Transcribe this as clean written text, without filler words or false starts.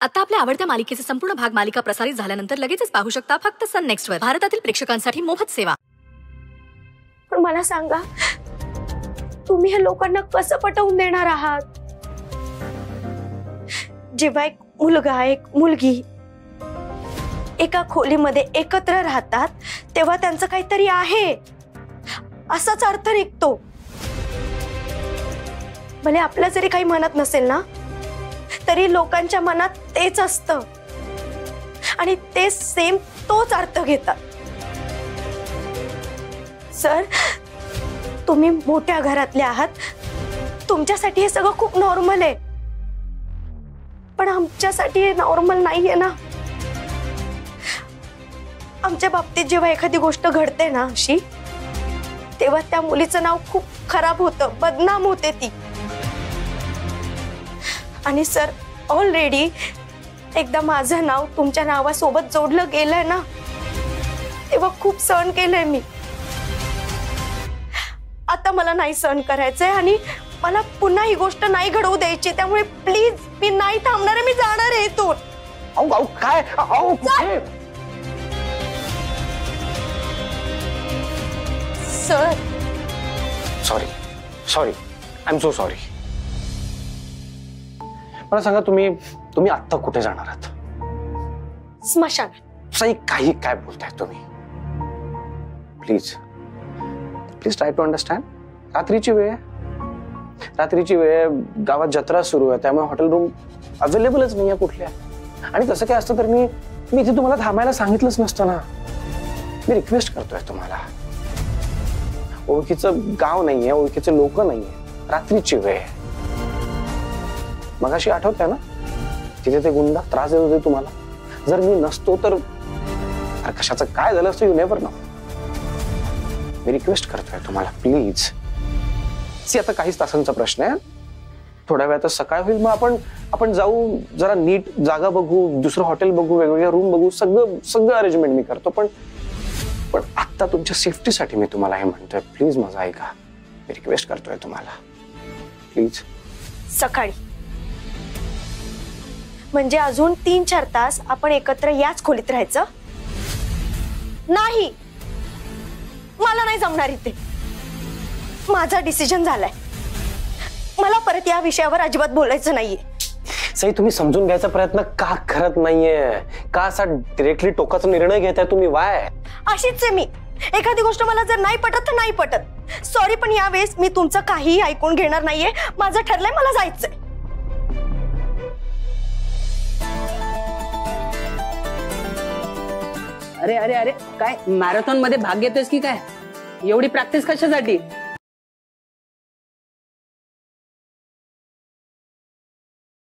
आता आपल्या आवडत्या मालिकेचे संपूर्ण भाग मालिका प्रसारित झाल्यानंतर लगेचच पाहू शकता फक्त सन नेक्स्ट वर. भारतातील प्रेक्षकांसाठी मोफत सेवा. पण मला सांगा, तुम्ही हे लोकांना कसं पटवून देणार आहात? जेव्हा एक मुलगा एक मुलगी एका खोलीमध्ये एकत्र राहतात तेव्हा त्यांचं काहीतरी आहे असाच अर्थ निघतो. भले आपल्या जरी काही म्हणत नसेल ना, तरी लोकांच्या मनात तेच असतं आणि ते सेम तोच अर्थ घेतात. सर, तुम्ही मोठ्या घरातले आहात, तुमच्यासाठी हे सगळं खूप नॉर्मल आहे, पण आमच्यासाठी हे नॉर्मल नाहीये ना. आमच्या बाबतीत जेव्हा एखादी गोष्ट घडते ना अशी, तेव्हा त्या मुलीचं नाव खूप खराब होतं, बदनाम होते ती. आणि सर, ऑलरेडी एकदा माझं नाव तुमच्या नावासोबत जोडलं गेलंय ना, तेव्हा खूप सहन केलंय मी. आता मला नाही सहन करायचंय आणि मला पुन्हा ही गोष्ट नाही घडवू द्यायची. त्यामुळे प्लीज मी नाही थांबणार आहे, मी जाणार आहे इथून. काय sir, sorry sorry, I am so sorry. मला सांगा, तुम्ही आत्ता कुठे जाणार आहात? स्मशानात. साई, काही काय बोलताय तुम्ही? Please please try to understand. रात्रीची वेळ आहे, रात्रीची वेळ, गावात जत्रा सुरू आहे, त्यामुळे हॉटेल रूम अवेलेबलच नाही आहे कुठल्या. आणि तसं काय असतं तर मी इथे तुम्हाला थांबायला सांगितलंच नसतं ना. मी रिक्वेस्ट करतोय तुम्हाला. ओळखीचं गाव नाहीये, ओळखीचे लोक नाहीये, रात्रीची वेळ. मगाशी आठवतंय ना, तिथे ते गुंडा त्रास देत होते तुम्हाला. जर मी नसतो तर कशाचं काय झालं असतं, you never know. Me request करतोय तुम्हाला, प्लीज. आता काहीच तासांचा प्रश्न आहे, थोड्या वेळात सकाळ होईल, मग आपण जाऊ, जरा नीट जागा बघू, दुसरं हॉटेल बघू, वेगवेगळ्या रूम बघू, सगळं अरेंजमेंट मी करतो. पण आता तुमच्या सेफ्टीसाठी मी तुम्हाला हे म्हणतोय, प्लीज माझं ऐका. मी रिक्वेस्ट करतोय तुम्हाला, प्लीज. सकाळी म्हणजे अजून 3-4 तास आपण एकत्र याच खोलीत राहायचं नाही? मला नाही जमणार इथे. माझा डिसिजन झालाय. मला परत या विषयावर अजिबात बोलायचं नाहीये. सई, तुम्ही समजून घ्यायचा प्रयत्न का करत नाहीये? का असा डिरेक्टली टोकाचा निर्णय घेताय तुम्ही? वाय? अशीच आहे मी. एखादी गोष्ट मला जर नाही पटत तर नाही पटत. सॉरी, पण यावेळेस मी तुमचं काहीही ऐकून घेणार नाहीये. माझं ठरलंय, मला जायचंय. अरे अरे अरे, काय मॅरेथॉन मध्ये भाग घेतोयस की काय? एवढी प्रॅक्टिस कशासाठी?